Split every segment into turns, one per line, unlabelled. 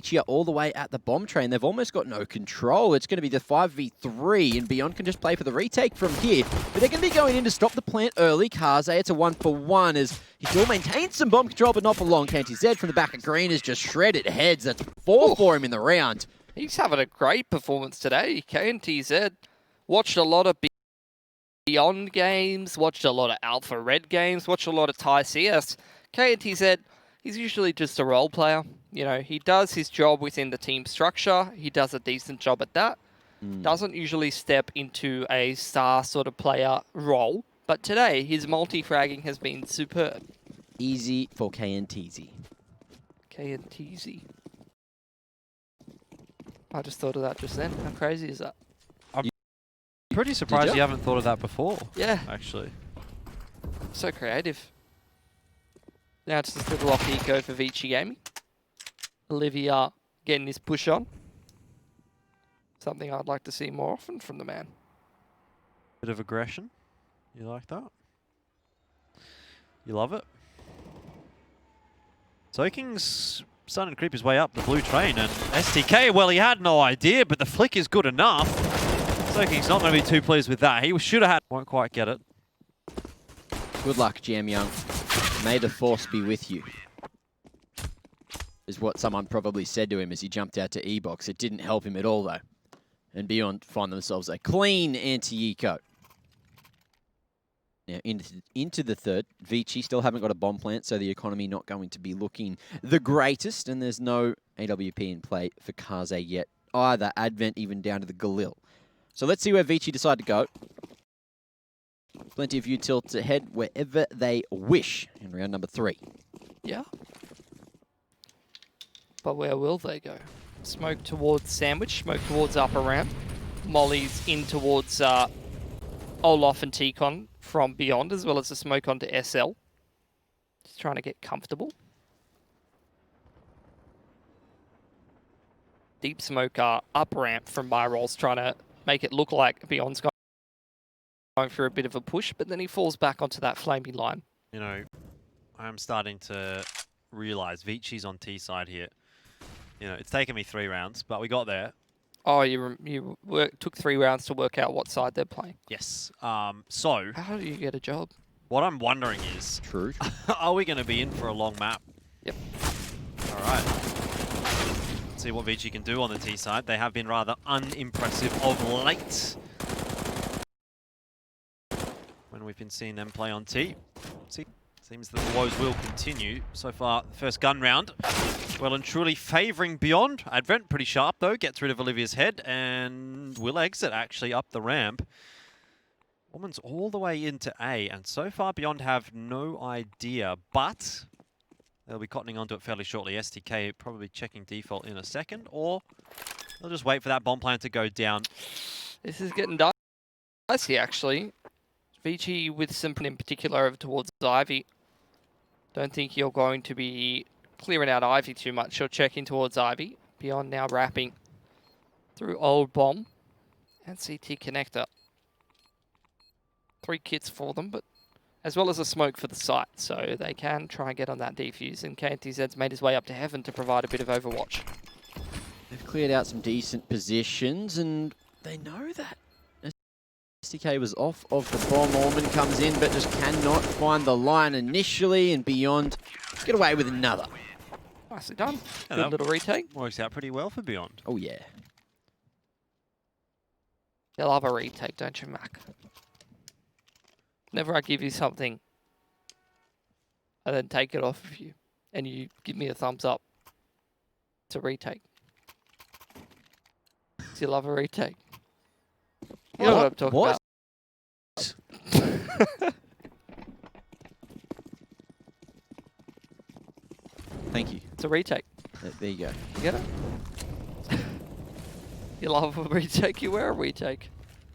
ViCi all the way at the bomb train. They've almost got no control. It's going to be the 5v3, and Beyond can just play for the retake from here. But they're going to be going in to stop the plant early. Kaze, it's a 1-for-1 as he still maintains some bomb control, but not for long. KNTZ from the back of green has just shredded heads. That's 4 for him in the round.
He's having a great performance today. KNTZ watched a lot of Beyond games, watched a lot of Alpha Red games, watched a lot of Thai CS. KNTZ, he's usually just a role player. You know, he does his job within the team structure. He does a decent job at that. Doesn't usually step into a star sort of player role. But today, his multi-fragging has been superb.
Easy for KNTZ.
KNTZ. I just thought of that just then. How crazy is that?
I'm pretty surprised you haven't thought of that before.
Yeah.
Actually.
So creative. Now it's just a little off eco for ViCi Gaming. Olivia getting his push on. Something I'd like to see more often from the man.
Bit of aggression. You like that? You love it? Soaking's starting to creep his way up the blue train, and STK, well, he had no idea, but the flick is good enough. Soaking's not going to be too pleased with that. He should have had... Won't quite get it.
Good luck, Jam Young. May the force be with you, is what someone probably said to him as he jumped out to E-Box. It didn't help him at all, though. And Beyond find themselves a clean anti-eco. Now, into the third. ViCi still haven't got a bomb plant, so the economy not going to be looking the greatest, and there's no AWP in play for Kaze yet either. Advent even down to the Galil. So let's see where ViCi decide to go. Plenty of util to head wherever they wish in round number 3.
Yeah. But where will they go? Smoke towards Sandwich, smoke towards upper ramp. Molly's in towards Olaf and T-Con from Beyond, as well as a smoke onto SL. Just trying to get comfortable. Deep smoke up ramp from MyRolls, trying to make it look like Beyond's going for a bit of a push, but then he falls back onto that flaming line.
You know, I'm starting to realize ViCi's on T side here. You know, it's taken me 3 rounds, but we got there.
Oh, took 3 rounds to work out what side they're playing.
Yes. So...
How do you get a job?
What I'm wondering is...
True.
Are we going to be in for a long map?
Yep.
All right. Let's see what ViCi can do on the T side. They have been rather unimpressive of late when we've been seeing them play on T. Seems that the woes will continue. So far, the first gun round, well and truly favouring Beyond. Advent, pretty sharp though, gets rid of Olivia's head and will exit actually up the ramp. Woman's all the way into A, and so far Beyond have no idea, but they'll be cottoning onto it fairly shortly. STK probably checking default in a second, or they'll just wait for that bomb plan to go down.
This is getting dicey actually. ViCi with something in particular over towards Ivy. Don't think you're going to be clearing out Ivy too much. You're checking towards Ivy. Beyond now wrapping through Old Bomb and CT Connector. 3 kits for them, but as well as a smoke for the site, so they can try and get on that defuse. And KNTZ's made his way up to heaven to provide a bit of overwatch.
They've cleared out some decent positions, and they know that. STK was off of the bomb. Orman comes in, but just cannot find the line initially, and Beyond get away with another.
Nicely done.
Yeah,
Good little retake.
Works out pretty well for Beyond.
Oh, yeah.
They'll love a retake, don't you, Mac? Whenever I give you something, I then take it off of you, and you give me a thumbs up. It's a retake. Do you love a retake? You know what I'm talking about.
Thank you.
It's a retake.
There you go.
You get it? You love a retake, you wear a retake.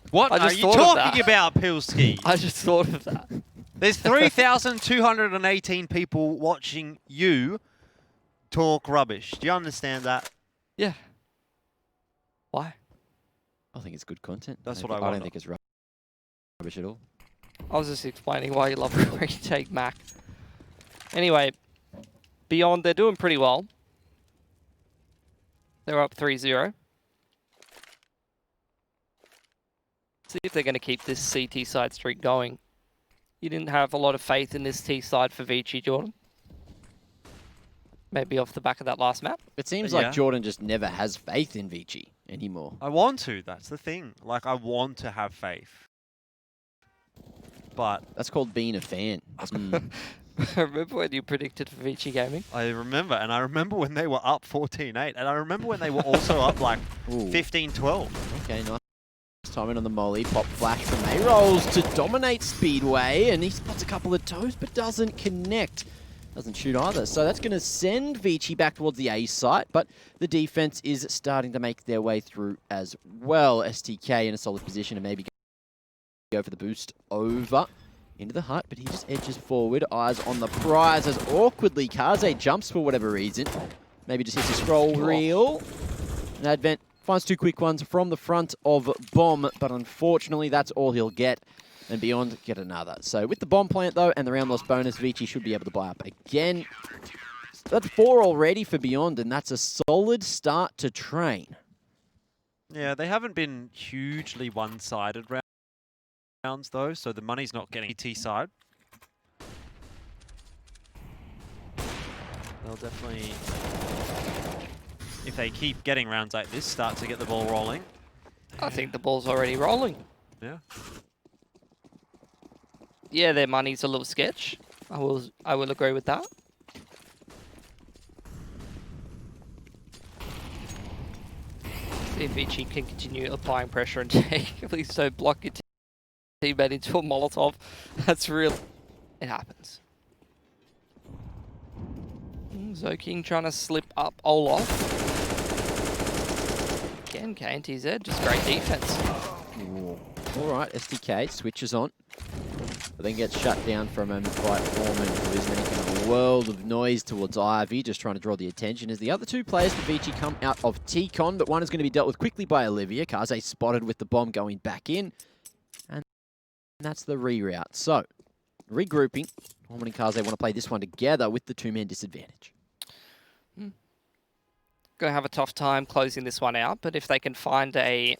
What
I
are
just
you
thought of
talking
that.
about, Pilski?
I just thought of that.
There's 3,218 people watching you talk rubbish. Do you understand that?
Yeah. Why?
I think it's good content.
That's what I
I
want.
don't think it's rubbish at all.
I was just explaining why you love a retake, Mac. Anyway, Beyond, they're doing pretty well. They're up 3-0. See if they're going to keep this CT side streak going. You didn't have a lot of faith in this T side for ViCi, Jordan. Maybe off the back of that last map.
It seems
Yeah.
like Jordan just never has faith in ViCi anymore.
I want to, that's the thing. Like, I want to have faith. But
That's called being a fan.
Remember when you predicted for ViCi Gaming?
I remember, and I remember when they were up 14-8, and I remember when they were also up like 15-12.
Okay, nice timing on the molly. Pop flash from A rolls to dominate Speedway, and he spots a couple of toes, but doesn't connect. Doesn't shoot either. So that's going to send ViCi back towards the A site, but the defense is starting to make their way through as well. STK in a solid position and maybe go for the boost over into the hut, but he just edges forward. Eyes on the prize as awkwardly Kaze jumps for whatever reason. Maybe just hits a scroll reel. And Advent finds two quick ones from the front of Bomb, but unfortunately that's all he'll get. And Beyond get another. So with the bomb plant though, and the round loss bonus, ViCi should be able to buy up again. That's 4 already for Beyond, and that's a solid start to train.
Yeah, they haven't been hugely one-sided rounds though, so the money's not getting T side. They'll definitely, if they keep getting rounds like this, start to get the ball rolling.
I think the ball's already rolling.
Yeah.
Yeah, their money's a little sketch. I will agree with that. See if ViCi can continue applying pressure and take. Please don't block your teammate into a Molotov. That's real. It happens. Zoking trying to slip up Olaf. Again, KNTZ, just great defense.
All right, STK switches on, but then gets shut down for a moment by Foreman, who is making a world of noise towards Ivy, just trying to draw the attention as the other two players for ViCi come out of T-Con, but one is going to be dealt with quickly by Olivia. Kaze spotted with the bomb going back in, and that's the reroute. So, regrouping. Foreman and Kaze want to play this one together with the two-man disadvantage.
Going to have a tough time closing this one out, but if they can find a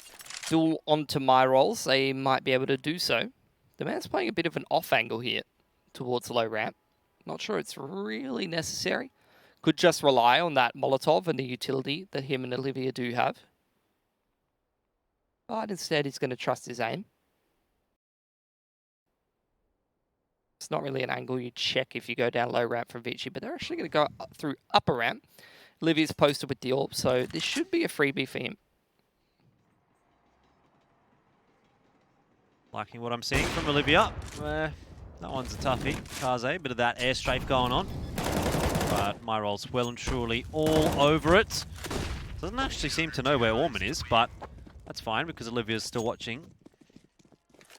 duel onto my rolls, they might be able to do so. The man's playing a bit of an off angle here towards the low ramp. Not sure it's really necessary. Could just rely on that Molotov and the utility that him and Olivia do have. But instead, he's going to trust his aim. It's not really an angle you check if you go down low ramp from ViCi, but they're actually going to go up through upper ramp. Olivia's posted with the AWP, so this should be a freebie for him.
Liking what I'm seeing from Olivia. That one's a toughie. Kaze, bit of that air strafe going on. But my roll's well and truly all over it. Doesn't actually seem to know where Orman is, but that's fine because Olivia's still watching.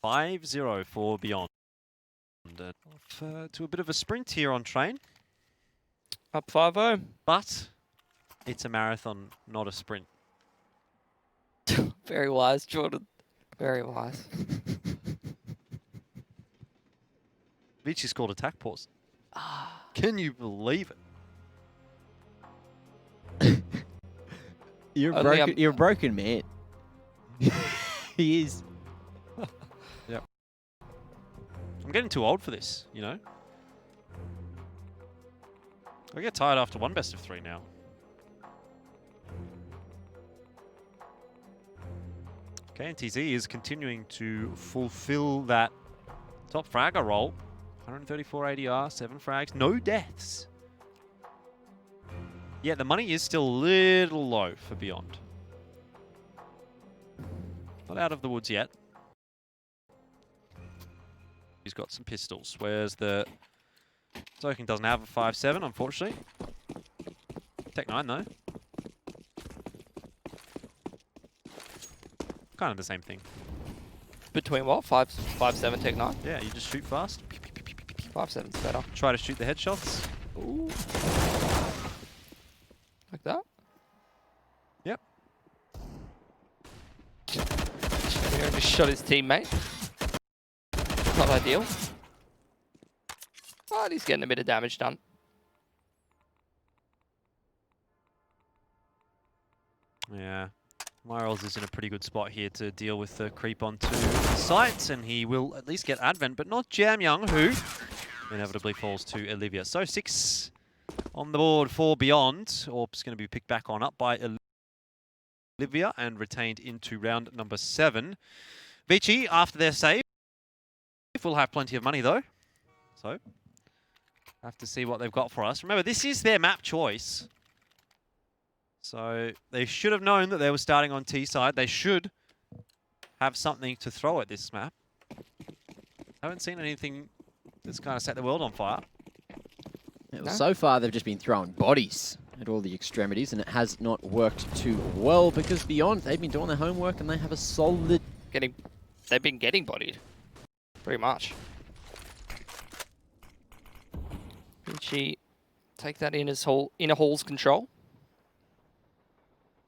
5-0 for Beyond. To a bit of a sprint here on train.
Up 5-0.
But it's a marathon, not a sprint.
Very wise, Jordan. Very wise.
ViCi's called attack pause. Can you believe it?
You're a broken man. He is.
Yep. I'm getting too old for this, you know? I get tired after one best of 3 now. KNTZ is continuing to fulfill that top fragger role. 134 ADR, 7 frags, no deaths. Yeah, the money is still a little low for Beyond. Not out of the woods yet. He's got some pistols, whereas the Zoking doesn't have a 5.7, unfortunately. Tech 9 though. Kind of the same thing.
Between what? 5.7, Tech 9?
Yeah, you just shoot fast.
5.7's better.
Try to shoot the headshots.
Ooh. Like that?
Yep.
Just shot his teammate. Not ideal. But he's getting a bit of damage done.
Yeah. Myros is in a pretty good spot here to deal with the creep onto the sites, and he will at least get Advent, but not Jamyoung, who inevitably falls to Olivia. So 6 on the board for Beyond. Orb's going to be picked back on up by Olivia and retained into round number 7. ViCi, after their save, will have plenty of money though. So, have to see what they've got for us. Remember, this is their map choice. So they should have known that they were starting on T side. They should have something to throw at this map. Haven't seen anything that's kind of set the world on fire.
Yeah, well, so far they've just been throwing bodies at all the extremities, and it has not worked too well because Beyond, they've been doing their homework and they have a solid...
They've been getting bodied. Pretty much. ViCi take that in as inner hall's control.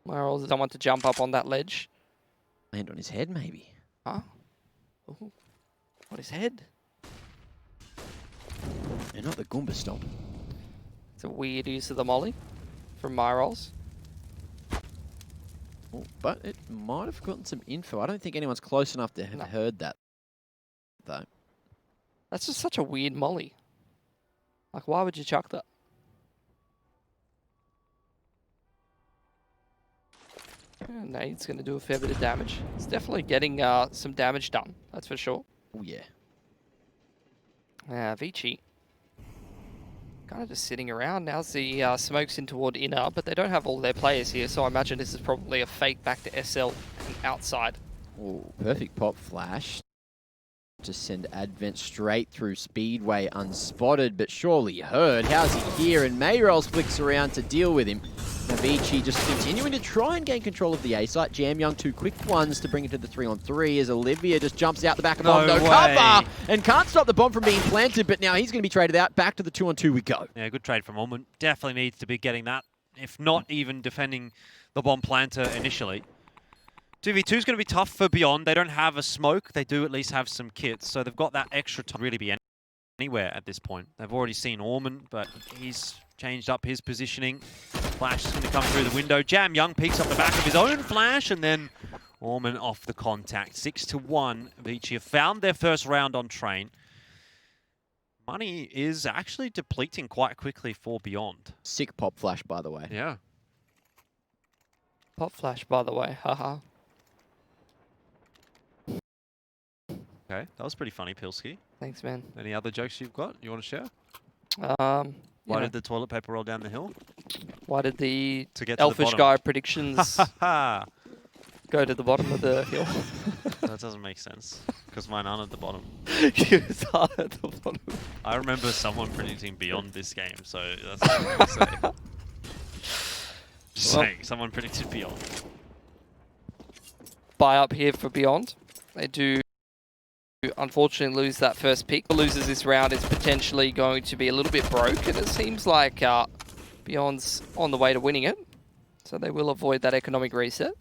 Myros doesn't want to jump up on that ledge.
Land on his head, maybe.
Huh? Ooh. On his head?
And not the Goomba stomp.
It's a weird use of the molly from Myros.
Oh, but it might have gotten some info. I don't think anyone's close enough to have heard that, though.
That's just such a weird molly. Like, why would you chuck that? Nade's going to do a fair bit of damage. It's definitely getting some damage done, that's for sure.
Oh, yeah.
ViCi kind of just sitting around. Now's the smokes in toward inner, but they don't have all their players here, so I imagine this is probably a fake back to SL and outside.
Oh, perfect pop flash. Just send Advent straight through Speedway unspotted, but surely heard. How's he here? And Mayrolls flicks around to deal with him. NaVi just continuing to try and gain control of the A site. Jamyoung, 2 quick ones to bring it to the 3-on-3 as Olivia just jumps out the back of bomb. No cover! And can't stop the bomb from being planted, but now he's going to be traded out. Back to the 2-on-2 we go.
Yeah, good trade from Ormond. Definitely needs to be getting that, if not even defending the bomb planter initially. 2v2 is going to be tough for Beyond. They don't have a smoke. They do at least have some kits, so they've got that extra time to really be anywhere at this point. They've already seen Ormond, but he's changed up his positioning. Flash is going to come through the window. Jamyoung peeks up the back of his own flash, and then Ormond off the contact. 6-1. ViCi have found their first round on train. Money is actually depleting quite quickly for Beyond.
Sick pop flash, by the way.
Yeah.
Pop flash, by the way. Haha.
Okay, that was pretty funny, Pilski.
Thanks, man.
Any other jokes you've got you want to share?
Why
did the toilet paper roll down the hill?
Why did the
To get to
Elfish
the
guy predictions go to the bottom of the hill?
That doesn't make sense, because mine aren't at the bottom.
Yours are at the bottom.
I remember someone predicting Beyond this game, so that's what I'm going to say. Just saying, someone predicted Beyond.
Buy up here for Beyond. They do unfortunately lose that first pick. Loses this round is potentially going to be a little bit broke, and it seems like Beyond's on the way to winning it. So they will avoid that economic reset.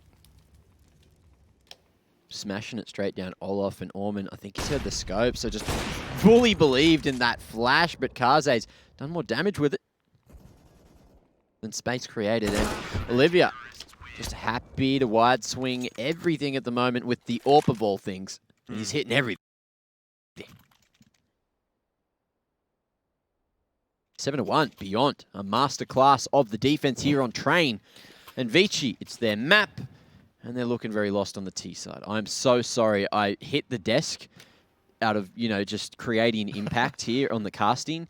Smashing it straight down Olaf and Ormond. I think he's heard the scope, so just fully believed in that flash, but Kaze's done more damage with it than space created. And Olivia just happy to wide swing everything at the moment with the AWP of all things. He's hitting everything. 7-1, Beyond, a masterclass of the defense here on train. And ViCi, it's their map, and they're looking very lost on the T side. I'm so sorry. I hit the desk out of, you know, just creating impact here on the casting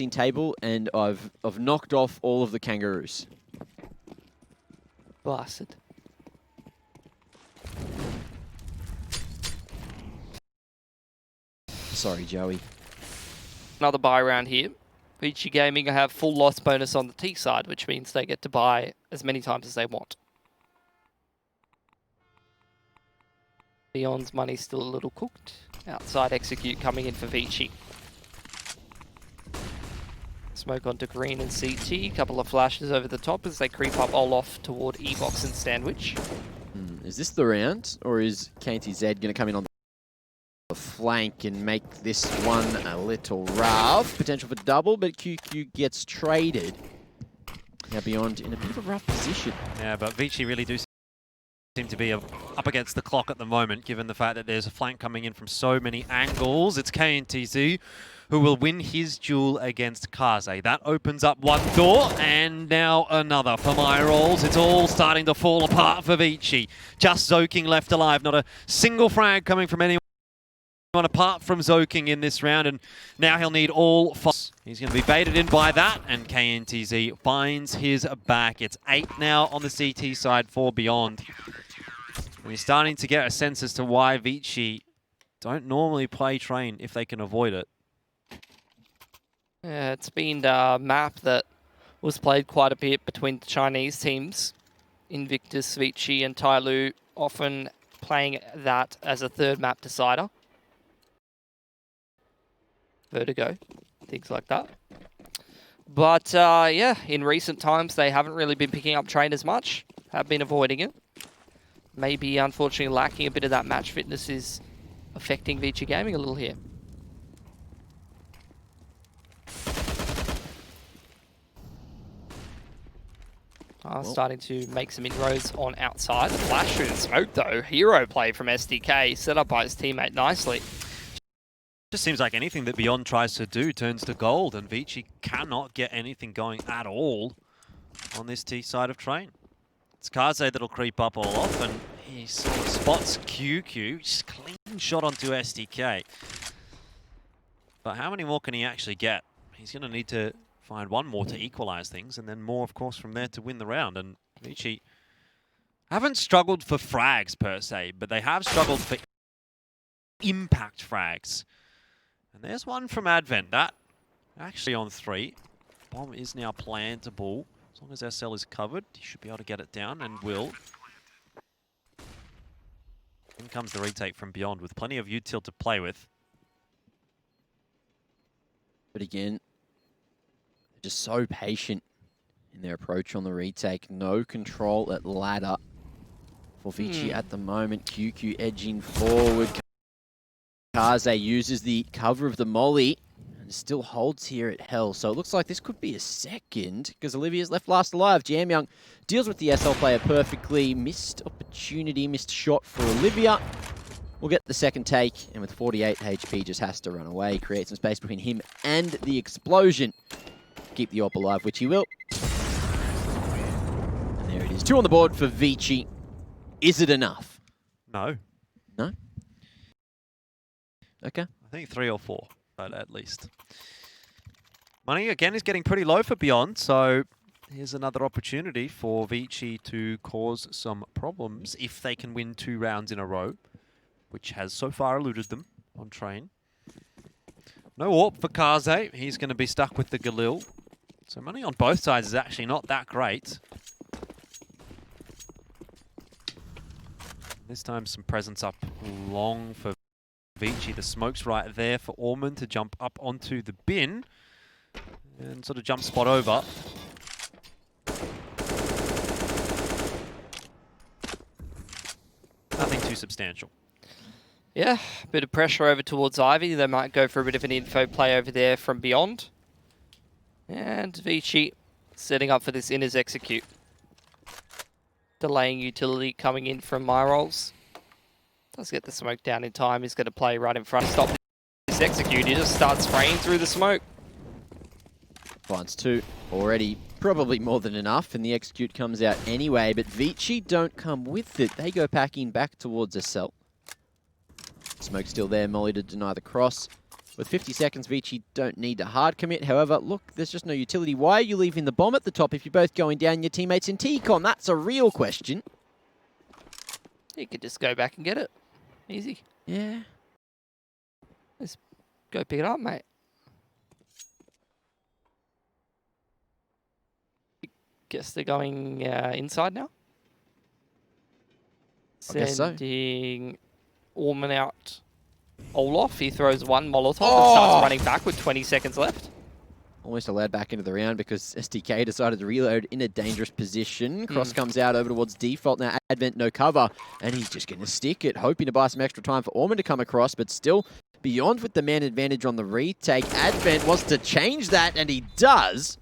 table, and I've knocked off all of the kangaroos.
Blasted.
Sorry, Joey.
Another buy round here. ViCi Gaming have full loss bonus on the T side, which means they get to buy as many times as they want. Beyond's money's still a little cooked. Outside execute coming in for ViCi. Smoke onto green and CT. Couple of flashes over the top as they creep up Olaf toward E-Box and Sandwich.
Is this the round, or is KNTZ going to come in on the flank and make this one a little rough? Potential for double, but QQ gets traded. Now Beyond in a bit of a rough position.
Yeah, but ViCi really do seem to be up against the clock at the moment, given the fact that there's a flank coming in from so many angles. It's KNTZ who will win his duel against Kaze. That opens up one door, and now another for MIBR. It's all starting to fall apart for ViCi. Just Zoking left alive, not a single frag coming from anyone apart from Zoking in this round, and now he'll need all 5. He's going to be baited in by that, and KNTZ finds his back. It's 8 now on the CT side for Beyond. And we're starting to get a sense as to why ViCi don't normally play Train if they can avoid it.
Yeah, it's been a map that was played quite a bit between the Chinese teams. Invictus, ViCi, and Tyloo often playing that as a third map decider. Vertigo, things like that. But yeah, in recent times they haven't really been picking up Train as much, have been avoiding it. Maybe unfortunately lacking a bit of that match fitness is affecting ViCi Gaming a little here. Starting to make some inroads on outside. Flash through the smoke though. Hero play from SDK, set up by his teammate nicely.
Just seems like anything that Beyond tries to do turns to gold, and ViCi cannot get anything going at all on this T side of Train. It's Kaze that'll creep up all off, and he sort of spots QQ. Just clean shot onto SDK. But how many more can he actually get? He's going to need to find one more to equalize things, and then more, of course, from there to win the round. And ViCi haven't struggled for frags, per se, but they have struggled for impact frags. And there's one from Advent. That actually on 3. Bomb is now plantable. As long as SL is covered, he should be able to get it down, and will. In comes the retake from Beyond with plenty of util to play with.
But again, they're just so patient in their approach on the retake. No control at ladder for ViCi at the moment. QQ edging forward. Kaze uses the cover of the molly and still holds here at Hell. So it looks like this could be a second, because Olivia's left last alive. Jam Young deals with the SL player perfectly. Missed opportunity, missed shot for Olivia. We'll get the second take, and with 48 HP, just has to run away. Create some space between him and the explosion. Keep the AWP alive, which he will. And there it is. 2 on the board for ViCi. Is it enough?
No.
No? Okay.
I think 3 or 4, but at least. Money, again, is getting pretty low for Beyond, so here's another opportunity for ViCi to cause some problems if they can win 2 rounds in a row, which has so far eluded them on Train. No AWP for Kaze. He's going to be stuck with the Galil. So money on both sides is actually not that great. This time some presence up long for ViCi. The smoke's right there for Orman to jump up onto the bin and sort of jump spot over. Nothing too substantial.
Yeah, a bit of pressure over towards Ivy. They might go for a bit of an info play over there from Beyond. And ViCi setting up for this Inner's execute. Delaying utility coming in from MIBR. Does get the smoke down in time. He's going to play right in front. Stop this execute. He just starts spraying through the smoke.
Finds 2 already. Probably more than enough, and the execute comes out anyway, but ViCi don't come with it. They go packing back towards SL. Smoke still there, Molly to deny the cross. With 50 seconds, ViCi don't need to hard commit. However, look, there's just no utility. Why are you leaving the bomb at the top if you're both going down your teammates in T-Con? That's a real question.
You could just go back and get it. Easy.
Yeah.
Let's go pick it up, mate. Guess they're going inside now.
I guess so.
Sending Orman out. Olaf, he throws one Molotov and starts running back with 20 seconds left.
Almost allowed back into the round because SDK decided to reload in a dangerous position. Cross comes out over towards default. Now Advent no cover, and he's just going to stick it, hoping to buy some extra time for Orman to come across, but still Beyond with the man advantage on the retake. Advent wants to change that, and he does.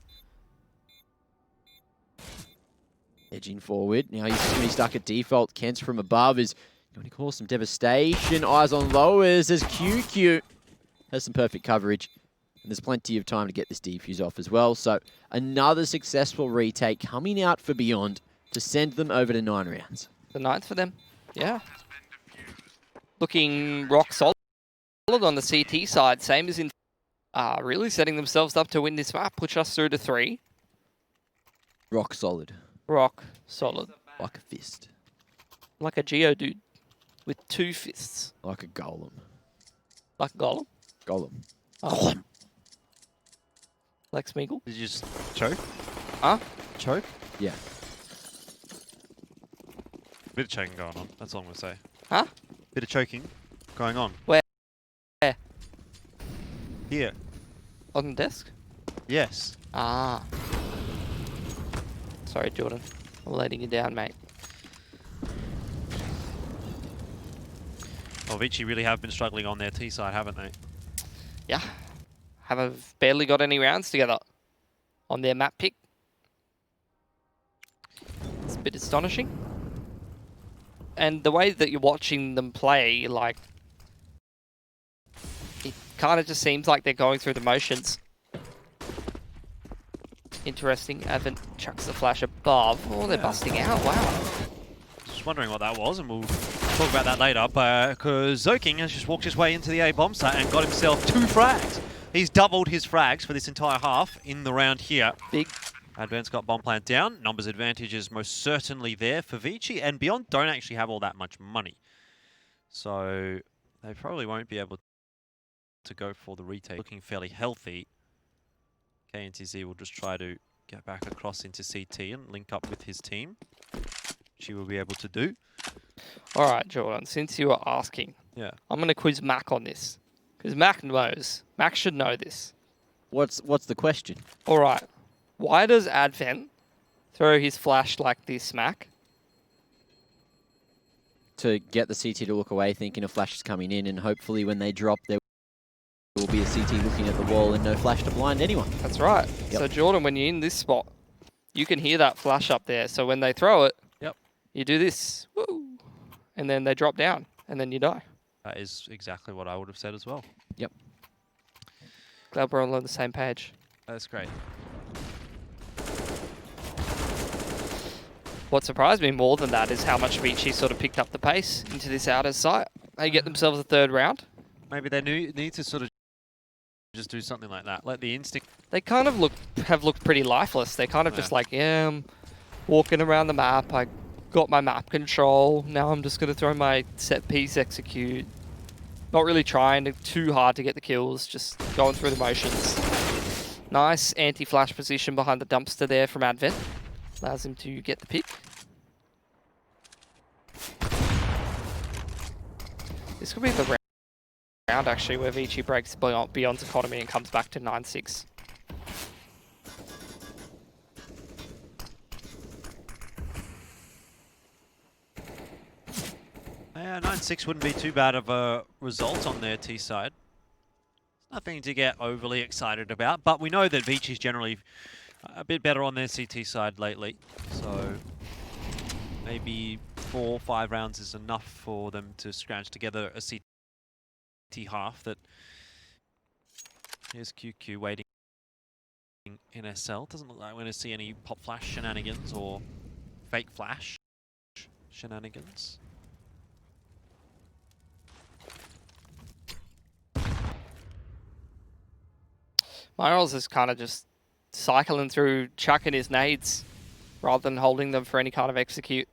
Edging forward. Now he's going to be stuck at default. Kent's from above is going to cause some devastation. Eyes on lowers as QQ has some perfect coverage. And there's plenty of time to get this defuse off as well. So another successful retake coming out for Beyond to send them over to 9 rounds.
The 9th for them. Yeah. Looking rock solid on the CT side. Same as in... really setting themselves up to win this map. Push us through to 3.
Rock solid.
Rock solid.
Like a fist.
Like a Geodude with 2 fists.
Like a golem.
Like a golem?
Golem.
Oh. Like Smeagol?
Did you just choke?
Huh?
Choke?
Yeah.
Bit of choking going on, that's all I'm going to say.
Huh?
Bit of choking going on.
Where?
Here.
On the desk?
Yes.
Ah. Sorry, Jordan. I'm letting you down, mate.
Well, ViCi really have been struggling on their T side, haven't they?
Yeah. Have barely got any rounds together on their map pick. It's a bit astonishing. And the way that you're watching them play, like, it kind of just seems like they're going through the motions. Interesting. Advent chucks the flash above. Oh, they're busting out. Wow.
Just wondering what that was, and we'll talk about that later, because Zoking has just walked his way into the A bomb site and got himself 2 frags. He's doubled his frags for this entire half in the round here.
Big.
Advent's got bomb plant down. Numbers advantage is most certainly there for ViCi, and Beyond don't actually have all that much money. So they probably won't be able to go for the retake. Looking fairly healthy. KNTZ will just try to get back across into CT and link up with his team. She will be able to do.
All right, Jordan, since you were asking,
Yeah.
I'm going to quiz Mac on this. Because Mac knows. Mac should know this.
What's the question?
All right. Why does Advent throw his flash like this, Mac?
To get the CT to look away, thinking a flash is coming in, and hopefully when they drop, there will be a CT looking at the wall and no flash to blind anyone.
That's right.
Yep.
So, Jordan, when you're in this spot, you can hear that flash up there. So when they throw it,
Yep.
you do this. Woo, and then they drop down, and then you die.
That is exactly what I would have said as well.
Yep.
Glad we're all on the same page.
That's great.
What surprised me more than that is how much ViCi sort of picked up the pace into this outer site. They get themselves a 3rd round.
Maybe they need to sort of just do something like that. Let the instinct...
They kind of have looked pretty lifeless. They kind of just like, yeah, I'm walking around the map. I got my map control. Now I'm just going to throw my set piece execute. Not really trying too hard to get the kills, just going through the motions. Nice anti-flash position behind the dumpster there from Advent. Allows him to get the pick. This could be the round actually where ViCi breaks Beyond's economy and comes back to 9-6.
Yeah, 9-6 wouldn't be too bad of a result on their T side. Nothing to get overly excited about, but we know that ViCi's generally a bit better on their CT side lately. So maybe 4 or 5 rounds is enough for them to scrounge together a CT half. That here's QQ waiting in SL. Doesn't look like we're going to see any pop flash shenanigans or fake flash shenanigans.
Miles is kind of just cycling through, chucking his nades rather than holding them for any kind of execute.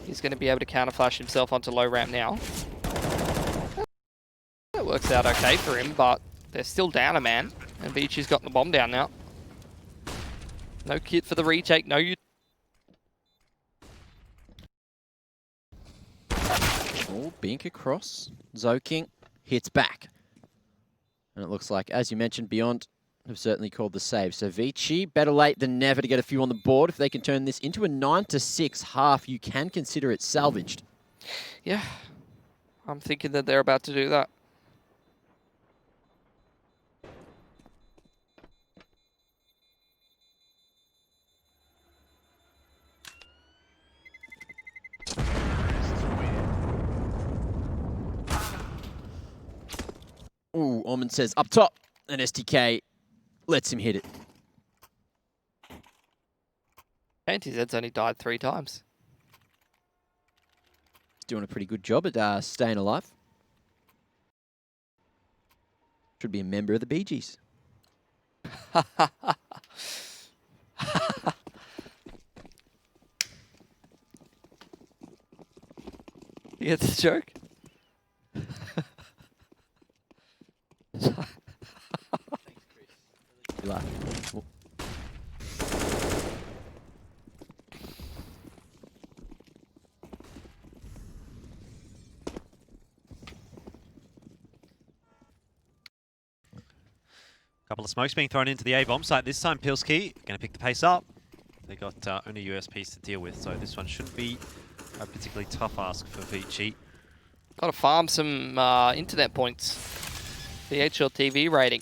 He's going to be able to counter flash himself onto low ramp now. That works out okay for him, but they're still down a man, and ViCi's got the bomb down now. No kit for the retake, no you.
Oh, Bink across. Zoking hits back. And it looks like, as you mentioned, Beyond have certainly called the save. So ViCi, better late than never to get a few on the board. If they can turn this into a 9-6 half, you can consider it salvaged.
Yeah, I'm thinking that they're about to do that.
Ooh, Ormond says up top, and STK lets him hit it.
KNTZ's only died 3 times.
He's doing a pretty good job at staying alive. Should be a member of the Bee Gees.
You get the joke?
You laugh. Well,
Couple of smokes being thrown into the A bomb site. This time Pilski going to pick the pace up. They got only USPs to deal with, so this one shouldn't be a particularly tough ask for ViCi.
Got to farm some internet points. The HLTV rating.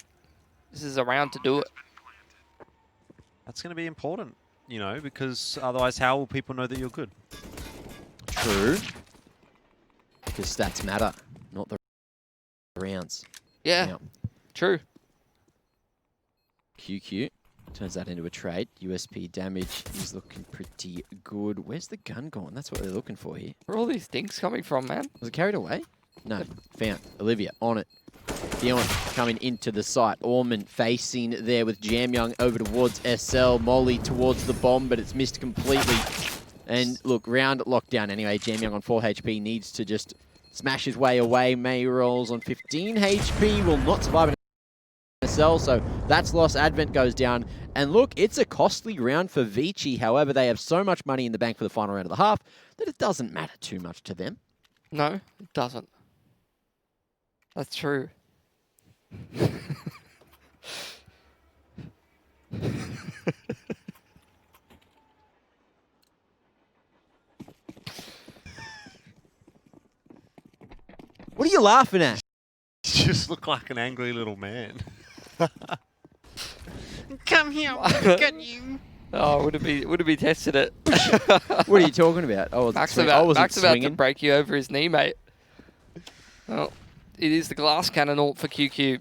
This is a round to do it.
That's going to be important, you know, because otherwise how will people know that you're good?
true. Because stats matter, not the rounds.
Yeah,
Now,
true.
QQ turns that into a trade. USP damage is looking pretty good. Where's the gun gone? That's what they're looking for here.
Where are all these things coming from, man?
Was it carried away? No. Found. Olivia on it. Dion coming into the site. Ormond facing there with Jamyoung over towards SL. Molly towards the bomb, but it's missed completely. And look, round lockdown anyway. Jamyoung on 4 HP needs to just smash his way away. May rolls on 15 HP. Will not survive an SL, so that's lost. Advent goes down. And look, it's a costly round for ViCi. However, they have so much money in the bank for the final round of the half that it doesn't matter too much to them.
No, it doesn't. That's true.
What are you laughing at?
You just look like an angry little man. Come here, I'll get you.
Oh, would it be tested it?
What are you talking about? I wasn't
Max
swing- I wasn't
about to
swinging.
break you over his knee, mate. Well, it is the glass cannon ult for QQ.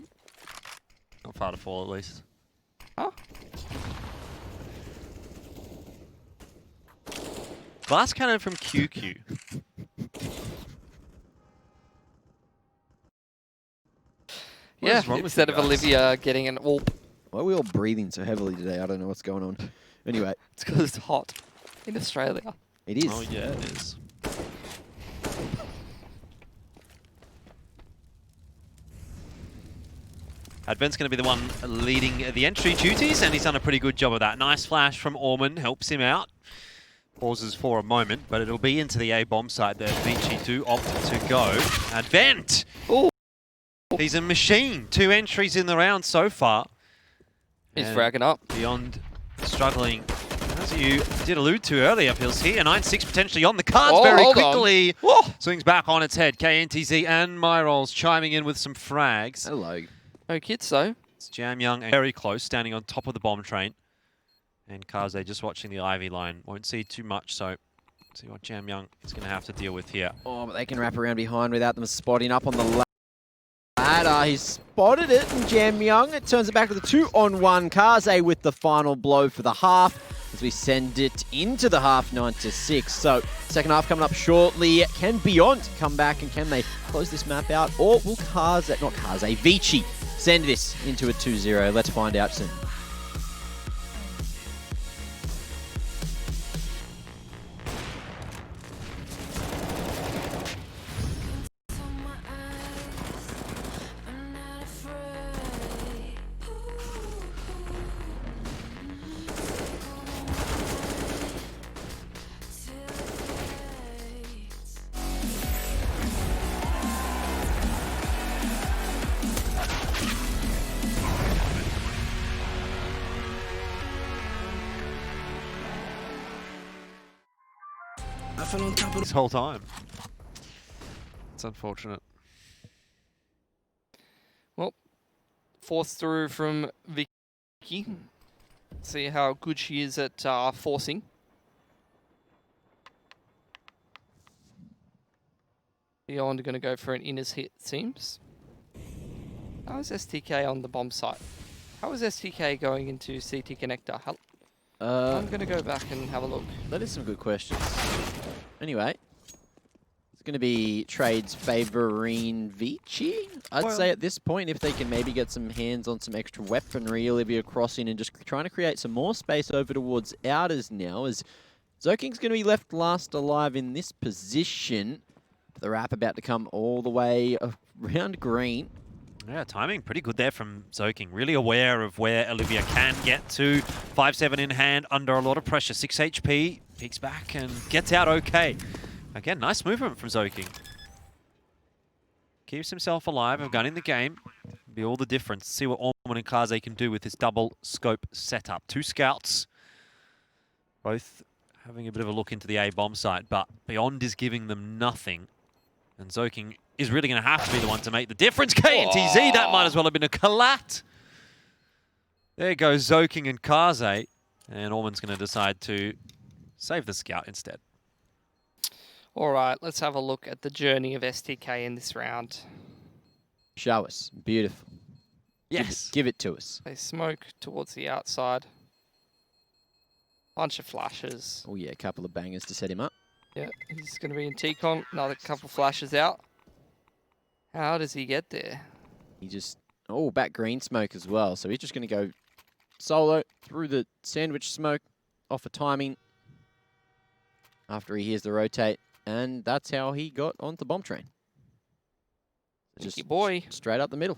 Not far to fall, at least.
Huh?
Glass cannon from QQ. What
Yeah,
is wrong with
instead
you
of
guys?
Olivia getting an ult.
Why are we all breathing so heavily today? I don't know what's going on. Anyway,
It's because it's hot in Australia.
it is.
Oh yeah, it is. Advent's going to be the one leading the entry duties, and he's done a pretty good job of that. Nice flash from Ormond, helps him out. Pauses for a moment, but it'll be into the A bomb site that ViCi do opt to go. Advent!
Ooh.
He's a machine. 2 entries in the round so far.
He's
And
fragging up.
Beyond struggling, as you did allude to earlier, Pilski, a 9-6 potentially on the cards very
hold on.
quickly.
Whoa.
Swings back on its head. KNTZ and Myrolls chiming in with some frags.
Hello.
No kids though.
It's Jamyoung and very close, standing on top of the bomb train. And Kaze just watching the Ivy line. Won't see too much, so see what Jamyoung is going to have to deal with here.
Oh, but they can wrap around behind without them spotting up on the ladder. He's spotted it, and Jamyoung, it turns it back to the 2-on-1. Kaze with the final blow for the half as we send it into the half 9-6. So, second half coming up shortly. Can Beyond come back, and can they close this map out? Or will ViCi send this into a 2-0? Let's find out soon.
This whole time. It's unfortunate.
Well, forced through from ViCi. See how good she is at forcing. Beyond going to go for an inners hit, seems. How is STK on the bomb site? How is STK going into CT connector? I'm going to go back and have a look.
That is some good questions. Anyway, it's going to be trades favoring ViCi. I'd say at this point, if they can maybe get some hands on some extra weaponry, Olivia crossing and just trying to create some more space over towards outers now, as Zoking's going to be left last alive in this position. The wrap about to come all the way around green.
Yeah, timing pretty good there from Zoking. Really aware of where Olivia can get to. 5-7 in hand, under a lot of pressure. 6 HP, peeks back and gets out okay. Again, nice movement from Zoking. Keeps himself alive and gunning the game. Be all the difference. See what Orman and Kaze can do with this double scope setup. 2 scouts, both having a bit of a look into the A bomb site, but Beyond is giving them nothing. And Zoking is really going to have to be the one to make the difference. KNTZ, that might as well have been a collat. There goes Zoking and Kaze. And Orman's going to decide to save the scout instead.
All right, let's have a look at the journey of STK in this round.
Show us. Beautiful.
Yes.
Give it to us.
They smoke towards the outside. Bunch of flashes.
Oh yeah, a couple of bangers to set him up.
Yeah, he's going to be in T-Con. Another couple flashes out. How does he get there?
He just... Oh, back green smoke as well. So he's just going to go solo through the sandwich smoke off a timing after he hears the rotate. And that's how he got onto bomb train.
Just boy.
Straight up the middle.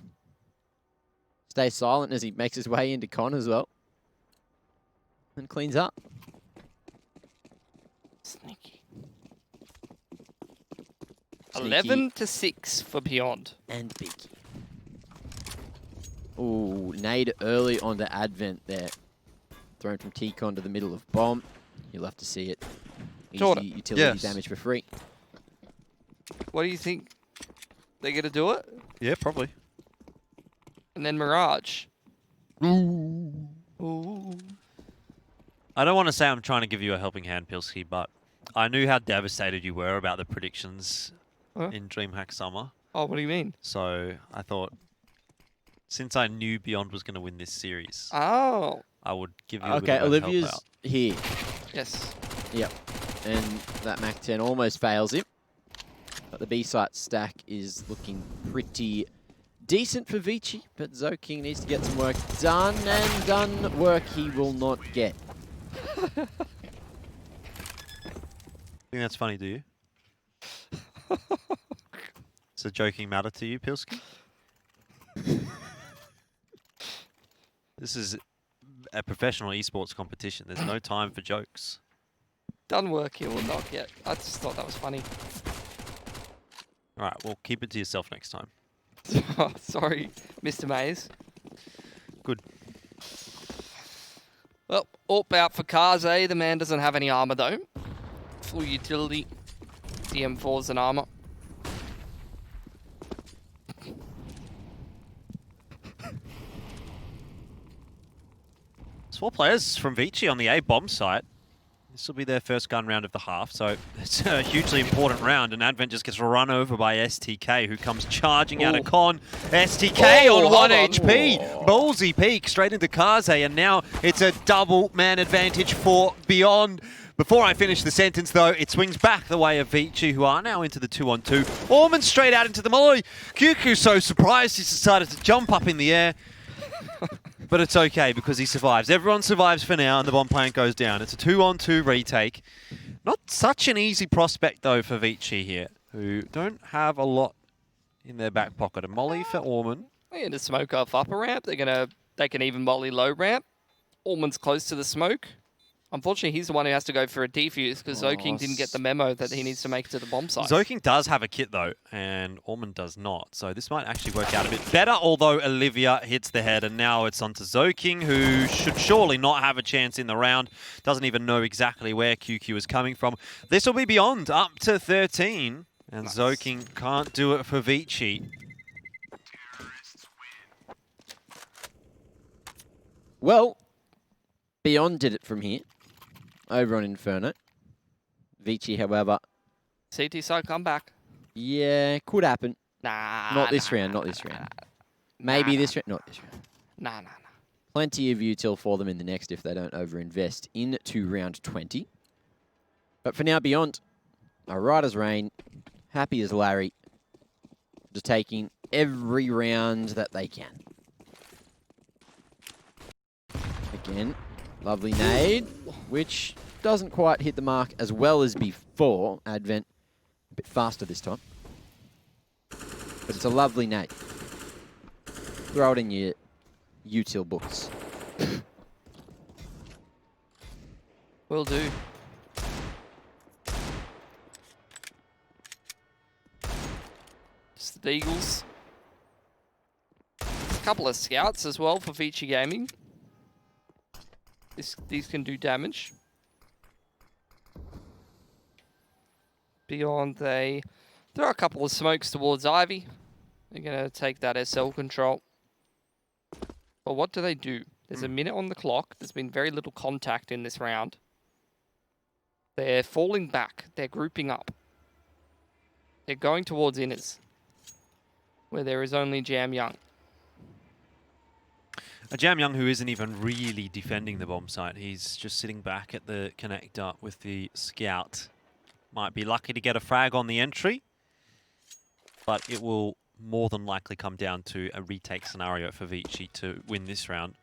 Stays silent as he makes his way into con as well. And cleans up.
Sneaky. 11-6 for Beyond.
And ViCi. Ooh, nade early onto Advent there. Thrown from T-Con to the middle of bomb. You'll have to see it. Easy utility damage for free.
What do you think? They're going to do it?
Yeah, probably.
And then Mirage.
Ooh.
Ooh.
I don't want to say I'm trying to give you a helping hand, Pilsky, but I knew how devastated you were about the predictions in DreamHack Summer.
Oh, what do you mean?
So I thought, since I knew Beyond was going to win this series,
I
would give you a bit
Okay,
of a
Olivia's
help out.
here.
Yes.
Yep. And that Mac 10 almost fails him. But the B-site stack is looking pretty decent for ViCi, but Zoking needs to get some work done, and done work he will not get.
Think that's funny, do you? Does a joking matter to you, Pilsky? This is a professional esports competition. There's no time for jokes.
Done work he will not get. I just thought that was funny.
All right, well, keep it to yourself next time.
Sorry, Mr. Mays.
Good.
Well, AWP out for Kaze. The man doesn't have any armor though. Full utility. DM4's an armor.
There's 4 players from ViCi on the A bomb site. This will be their first gun round of the half, so it's a hugely important round, and Advent just gets run over by STK, who comes charging out of con. STK on 1 HP! Ballsy peek straight into Kaze, and now it's a double man advantage for Beyond. Before I finish the sentence, though, it swings back the way of ViCi, who are now into the 2-on-2. Orman straight out into the molly. QQ's so surprised he's decided to jump up in the air. But it's okay because he survives. Everyone survives for now and the bomb plant goes down. It's a 2-on-2 retake. Not such an easy prospect though for ViCi here, who don't have a lot in their back pocket. A molly for Orman.
They're going to smoke off upper ramp. They can even molly low ramp. Orman's close to the smoke. Unfortunately, he's the one who has to go for a defuse because Zoking didn't get the memo that he needs to make it to the bomb site.
Zoking does have a kit though, and Orman does not. So this might actually work out a bit better, although Olivia hits the head, and now it's onto Zoking, who should surely not have a chance in the round. Doesn't even know exactly where QQ is coming from. This will be Beyond, up to 13, and nice. Zoking can't do it for ViCi.
Well, Beyond did it from here. Over on Inferno. ViCi, however...
CT side come back.
Yeah, could happen.
Nah.
Not this round, not this round. Maybe this round. Not this round.
Nah.
Plenty of util for them in the next if they don't overinvest into round 20. But for now, Beyond are right as rain, happy as Larry, just taking every round that they can. Again, lovely nade, which doesn't quite hit the mark as well as before. Advent a bit faster this time. But it's a lovely nade. Throw it in your util books.
Will do. Just the Eagles. A couple of scouts as well for ViCi Gaming. These can do damage. Beyond, they throw a couple of smokes towards Ivy. They're going to take that SL control. But what do they do? There's a minute on the clock. There's been very little contact in this round. They're falling back. They're grouping up. They're going towards inners, where there is only Jam Young.
A Jam Young who isn't even really defending the bomb site. He's just sitting back at the connector with the scout. Might be lucky to get a frag on the entry, but it will more than likely come down to a retake scenario for ViCi to win this round.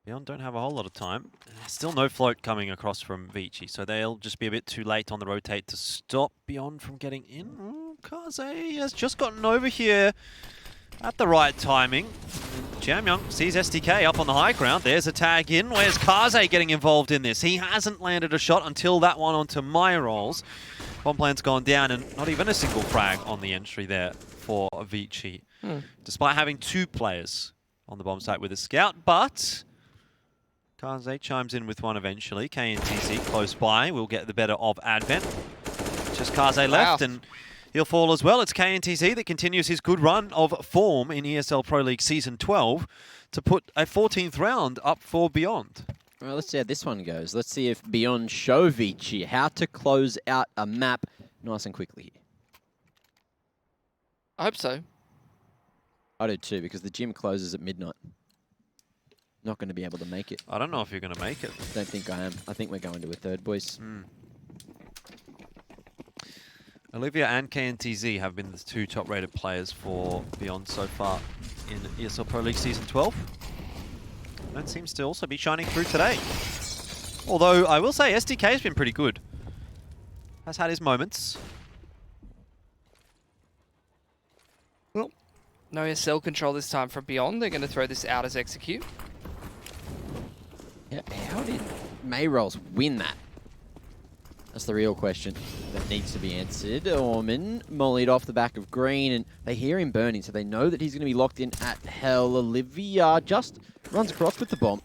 Beyond don't have a whole lot of time. Still no float coming across from ViCi, so they'll just be a bit too late on the rotate to stop Beyond from getting in. Kaze has just gotten over here at the right timing. Jam Young sees STK up on the high ground. There's a tag in. Where's Kaze getting involved in this? He hasn't landed a shot until that one onto my rolls. Bomb plan's gone down and not even a single frag on the entry there for ViCi. Despite having two players on the bomb site with a scout, but Kaze chimes in with one eventually. KNTZ close by will get the better of Advent. Just Kaze left and he'll fall as well. It's KNTZ that continues his good run of form in ESL Pro League Season 12 to put a 14th round up for Beyond.
Well, let's see how this one goes. Let's see if Beyond show ViCi how to close out a map nice and quickly here.
I hope so.
I do too, because the gym closes at midnight. Not going to be able to make it.
I don't know if you're going to make it.
Don't think I am. I think we're going to a third, boys.
Olivia and KNTZ have been the two top-rated players for Beyond so far in ESL Pro League Season 12. That seems to also be shining through today. Although, I will say, SDK has been pretty good. Has had his moments.
Well, no SL control this time from Beyond. They're going to throw this out as execute.
Yeah, how did Mayrolls win that? That's the real question that needs to be answered. Orman mollied off the back of Green, and they hear him burning, so they know that he's going to be locked in at hell. Olivia just runs across with the bomb.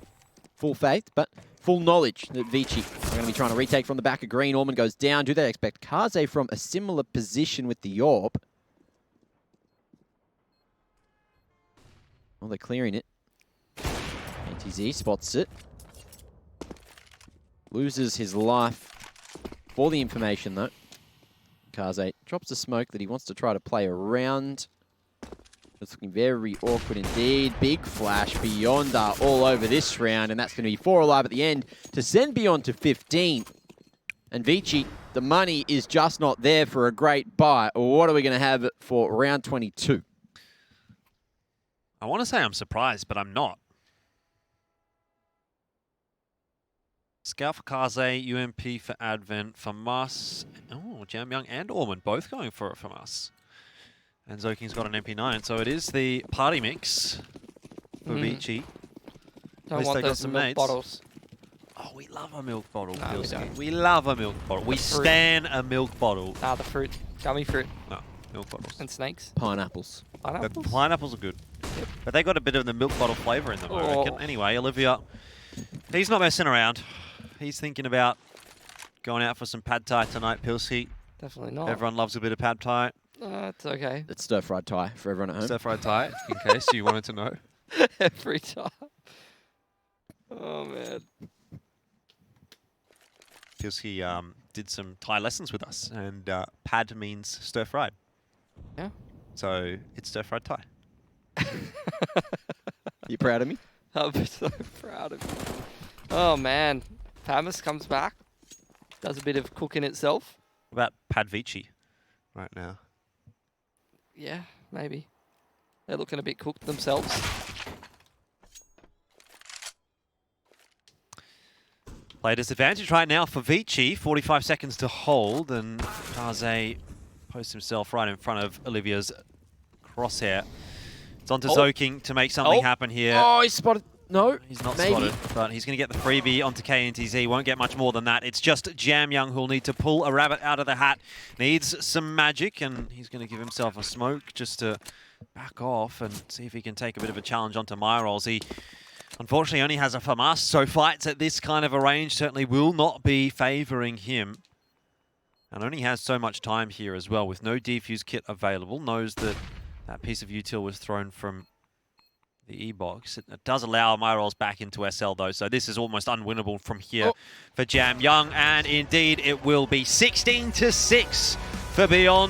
Full faith, but full knowledge that ViCi are going to be trying to retake from the back of Green. Orman goes down. Do they expect Kaze from a similar position with the Orb? Well, they're clearing it. ATZ spots it. Loses his life for the information, though. Kaze drops a smoke that he wants to try to play around. It's looking very awkward indeed. Big flash. Beyond are all over this round, and that's going to be 4 alive at the end to send Beyond to 15. And ViCi, the money is just not there for a great buy. What are we going to have for round 22?
I want to say I'm surprised, but I'm not. Scout for Kaze, UMP for Advent, FAMAS. Oh, Jam Young and Orman both going for it from us. And Zoking's got an MP9, so it is the party mix for ViCi.
Don't want those milk bottles.
Oh, we love a milk bottle.
No, we don't.
We love a milk bottle. We stan a milk bottle.
Ah, the fruit. Gummy fruit.
No, milk bottles.
And snakes.
Pineapples.
Pineapples?
The pineapples are good.
Yep.
But they got a bit of the milk bottle flavour in them, I reckon. Anyway, Olivia, he's not messing around. He's thinking about going out for some pad thai tonight, Pilsy.
Definitely not.
Everyone loves a bit of pad thai.
It's okay.
It's stir-fried Thai for everyone at home.
Stir-fried Thai, in case you wanted to know.
Every time. Oh, man.
Pilsy did some Thai lessons with us, and pad means stir-fried.
Yeah.
So it's stir-fried Thai.
You proud of me?
I'm so proud of you. Oh man, Pamis comes back, does a bit of cooking itself.
What about Pad ViCi right now?
Yeah, maybe. They're looking a bit cooked themselves.
Play disadvantage right now for ViCi. 45 seconds to hold, and Kaze posts himself right in front of Olivia's crosshair. It's on to Zoking to make something happen here.
Oh, he's spotted. No,
He's not
maybe.
spotted, but he's going to get the freebie onto KNTZ. Won't get much more than that. It's just Jam Young who'll need to pull a rabbit out of the hat. Needs some magic, and he's going to give himself a smoke just to back off and see if he can take a bit of a challenge onto Myrols. He unfortunately only has a FAMAS, so fights at this kind of a range certainly will not be favouring him. And only has so much time here as well, with no defuse kit available. Knows that that piece of util was thrown from the E-box. It does allow Myrols back into SL though, so this is almost unwinnable from here for Jam Young, and indeed it will be 16-6 for Beyond.